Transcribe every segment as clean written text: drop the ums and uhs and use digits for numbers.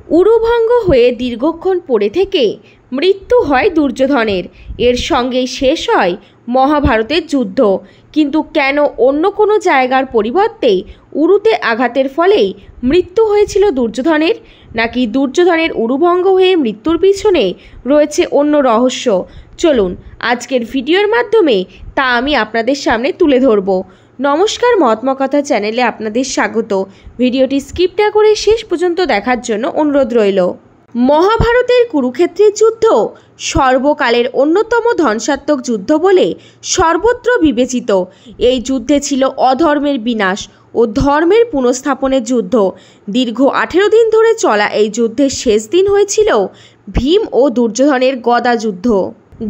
উরুভঙ্গ হয়ে দীর্ঘক্ষণ পড়ে থেকে মৃত্যু হয় দুর্যোধনের। এর সঙ্গেই শেষ হয় মহাভারতের যুদ্ধ। কিন্তু কেন অন্য কোনো জায়গার পরিবর্তে উরুতে আঘাতের ফলেই মৃত্যু হয়েছিল দুর্যোধনের? নাকি দুর্যোধনের উরুভঙ্গ হয়ে মৃত্যুর পিছনে রয়েছে অন্য রহস্য? চলুন আজকের ভিডিওর মাধ্যমে তা আমি আপনাদের সামনে তুলে ধরব। নমস্কার, মহাত্মা কথা চ্যানেলে আপনাদের স্বাগত। ভিডিওটি স্কিপ না করে শেষ পর্যন্ত দেখার জন্য অনুরোধ রইল। মহাভারতের কুরুক্ষেত্রের যুদ্ধ সর্বকালের অন্যতম ধ্বংসাত্মক যুদ্ধ বলে সর্বত্র বিবেচিত। এই যুদ্ধে ছিল অধর্মের বিনাশ ও ধর্মের পুনঃস্থাপনের যুদ্ধ। দীর্ঘ 18 দিন ধরে চলা এই যুদ্ধের শেষ দিন হয়েছিল ভীম ও দুর্যোধনের গদা যুদ্ধ।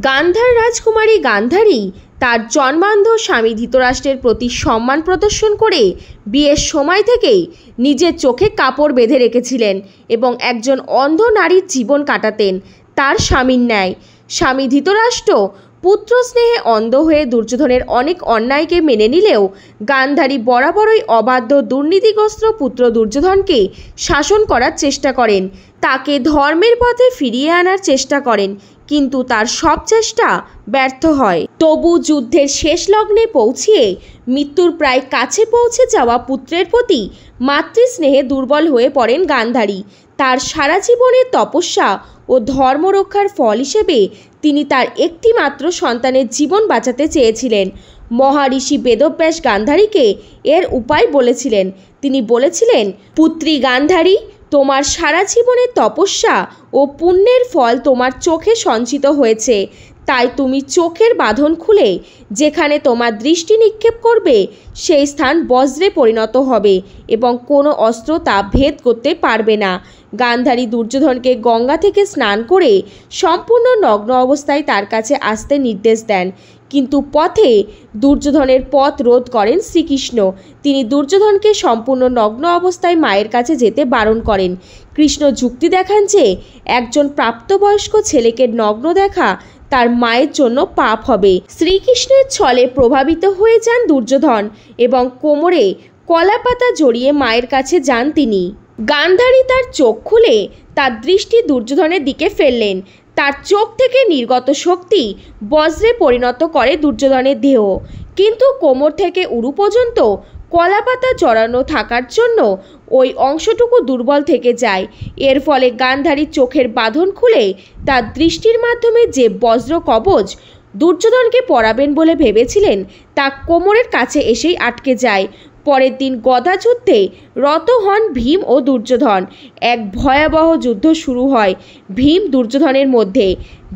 গান্ধার রাজকুমারী গান্ধারী তার জন্মান্ধ স্বামী ধৃতরাষ্ট্রের প্রতি সম্মান প্রদর্শন করে বিয়ের সময় থেকেই নিজের চোখে কাপড় বেঁধে রেখেছিলেন এবং একজন অন্ধ নারীর জীবন কাটাতেন তার স্বামীর ন্যায়। স্বামী ধৃতরাষ্ট্র পুত্র স্নেহে অন্ধ হয়ে দুর্যোধনের অনেক অন্যায়কে মেনে নিলেও গান্ধারী বরাবরই অবাধ্য দুর্নীতিগ্রস্ত পুত্র দুর্যোধনকে শাসন করার চেষ্টা করেন, তাকে ধর্মের পথে ফিরিয়ে আনার চেষ্টা করেন, কিন্তু তার সব চেষ্টা ব্যর্থ হয়। তবু যুদ্ধের শেষ লগ্নে পৌঁছিয়ে মৃত্যুর প্রায় কাছে পৌঁছে যাওয়া পুত্রের প্রতি মাতৃস্নেহে দুর্বল হয়ে পড়েন গান্ধারী। তার সারা জীবনের তপস্যা ও ধর্মরক্ষার ফল হিসেবে তিনি তার একটি মাত্র সন্তানের জীবন বাঁচাতে চেয়েছিলেন। মহারিষি বেদব্যাস গান্ধারীকে এর উপায় বলেছিলেন। তিনি বলেছিলেন, পুত্রী গান্ধারী, তোমার সারা জীবনের তপস্যা ও পুণ্যের ফল তোমার চোখে সঞ্চিত হয়েছে। তাই তুমি চোখের বাঁধন খুলে যেখানে তোমার দৃষ্টি নিক্ষেপ করবে সেই স্থান বজ্রে পরিণত হবে এবং কোনো অস্ত্র তা ভেদ করতে পারবে না। গান্ধারী দুর্যোধনকে গঙ্গা থেকে স্নান করে সম্পূর্ণ নগ্ন অবস্থায় তার কাছে আসতে নির্দেশ দেন, কিন্তু পথে দুর্যোধনের পথ রোধ করেন শ্রীকৃষ্ণ। তিনি দুর্যোধনকে সম্পূর্ণ নগ্ন অবস্থায় মায়ের কাছে যেতে বারণ করেন। কৃষ্ণ যুক্তি দেখান যে একজন প্রাপ্তবয়স্ক ছেলেকে নগ্ন দেখা তার মায়ের জন্য পাপ হবে। শ্রীকৃষ্ণের ছলে প্রভাবিত হয়ে যান দুর্যোধন এবং কোমরে কলাপাতা জড়িয়ে মায়ের কাছে যান তিনি। গান্ধারী তার চোখ খুলে তার দৃষ্টি দুর্যোধনের দিকে ফেললেন। তার চোখ থেকে নির্গত শক্তি বজ্রে পরিণত করে দুর্যোধনের দেহ, কিন্তু কোমর থেকে উরু পর্যন্ত কলাপাতা জড়ানো থাকার জন্য ওই অংশটুকু দুর্বল থেকে যায়। এর ফলে গান্ধারী চোখের বাঁধন খুলে তার দৃষ্টির মাধ্যমে যে বজ্র কবচ দুর্যোধনকে পরাবেন বলে ভেবেছিলেন তা কোমরের কাছে এসেই আটকে যায়। পরের দিন গদা যুদ্ধে রত হন ভীম ও দুর্যোধন। এক ভয়াবহ যুদ্ধ শুরু হয় ভীম দুর্যোধনের মধ্যে।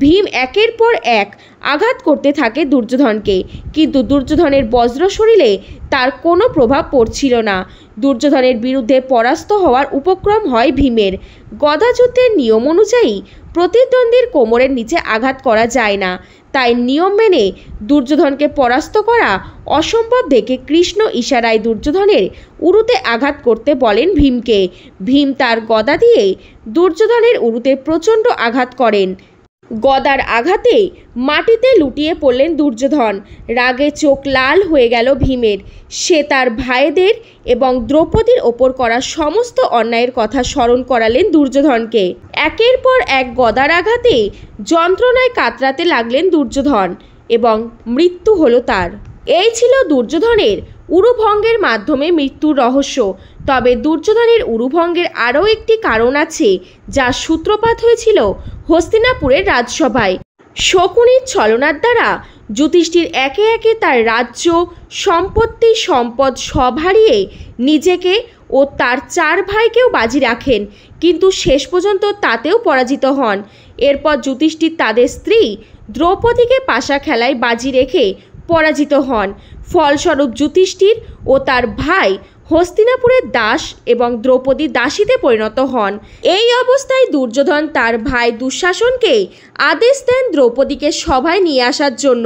ভীম একের পর এক আঘাত করতে থাকে দুর্যোধনকে, কিন্তু দুর্যোধনের বজ্র শরীরে তার কোনো প্রভাব পড়ছিল না। দুর্যোধনের বিরুদ্ধে পরাস্ত হওয়ার উপক্রম হয় ভীমের। গদা যুদ্ধের নিয়ম অনুযায়ী প্রতিদ্বন্দ্বীর কোমরের নিচে আঘাত করা যায় না, তাই নিয়ম মেনে দুর্যোধনকে পরাস্ত করা অসম্ভব দেখে কৃষ্ণ ইশারায় দুর্যোধনের উরুতে আঘাত করতে বলেন ভীমকে। ভীম তার গদা দিয়ে দুর্যোধনের উরুতে প্রচণ্ড আঘাত করেন। গদার আঘাতে মাটিতে লুটিয়ে পড়লেন দুর্যোধন। রাগে চোখ লাল হয়ে গেল ভীমের। সে তার ভাইদের এবং দ্রৌপদীর ওপর করা সমস্ত অন্যায়ের কথা স্মরণ করালেন দুর্যোধনকে। একের পর এক গদার আঘাতে যন্ত্রণায় কাতরাতে লাগলেন দুর্যোধন এবং মৃত্যু হলো তার। এই ছিল দুর্যোধনের উরুভঙ্গের মাধ্যমে মৃত্যুর রহস্য। তবে দুর্যোধনের উরুভঙ্গের আরও একটি কারণ আছে, যার সূত্রপাত হয়েছিল হস্তিনাপুরের রাজসভায়। শকুনির ছলনার দ্বারা যুধিষ্ঠির একে একে তার রাজ্য, সম্পত্তি, সম্পদ সব হারিয়ে নিজেকে ও তার 4 ভাইকেও বাজি রাখেন, কিন্তু শেষ পর্যন্ত তাতেও পরাজিত হন। এরপর যুধিষ্ঠির তাদের স্ত্রী দ্রৌপদীকে পাশা খেলায় বাজি রেখে পরাজিত হন। ফলস্বরূপ যুধিষ্ঠির ও তার ভাই হস্তিনাপুরের দাস এবং দ্রৌপদী দাসীতে পরিণত হন। এই অবস্থায় দুর্যোধন তার ভাই দুঃশাসনকে আদেশ দেন দ্রৌপদীকে সভায় নিয়ে আসার জন্য।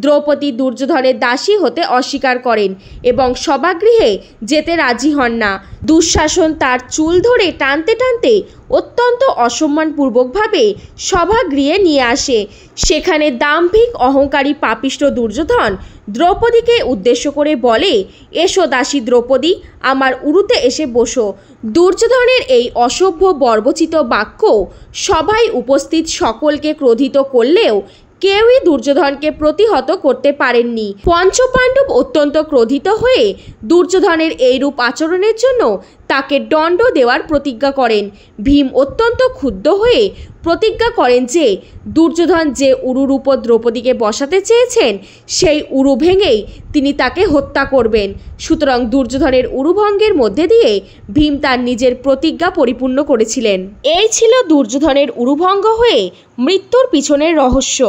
দ্রৌপদী দুর্যোধনের দাসী হতে অস্বীকার করেন এবং সভাগৃহে যেতে রাজি হন না। দুঃশাসন তার চুল ধরে টানতে টানতে অত্যন্ত অসম্মানপূর্বকভাবে সভাগৃহে নিয়ে আসে। সেখানে দাম্ভিক অহংকারী পাপিষ্ঠ দুর্যোধন দ্রৌপদীকে উদ্দেশ্য করে বলে, এসো দাসী দ্রৌপদী, আমার উরুতে এসে বসো। দুর্যোধনের এই অসভ্য বর্বচিত বাক্য সভায় উপস্থিত সকলকে ক্রোধিত করলেও কেউই দুর্যোধনকে প্রতিহত করতে পারেননি। পঞ্চপাণ্ডব অত্যন্ত ক্রোধিত হয়ে দুর্যোধনের এইরূপ আচরণের জন্য তাকে দণ্ড দেওয়ার প্রতিজ্ঞা করেন। ভীম অত্যন্ত ক্ষুব্ধ হয়ে প্রতিজ্ঞা করেন যে দুর্যোধন যে উরুর উপর দ্রৌপদীকে বসাতে চেয়েছেন সেই উরু ভেঙেই তিনি তাকে হত্যা করবেন। সুতরাং দুর্যোধনের উরুভঙ্গের মধ্যে দিয়ে ভীম তার নিজের প্রতিজ্ঞা পরিপূর্ণ করেছিলেন। এই ছিল দুর্যোধনের উরুভঙ্গ হয়ে মৃত্যুর পিছনের রহস্য।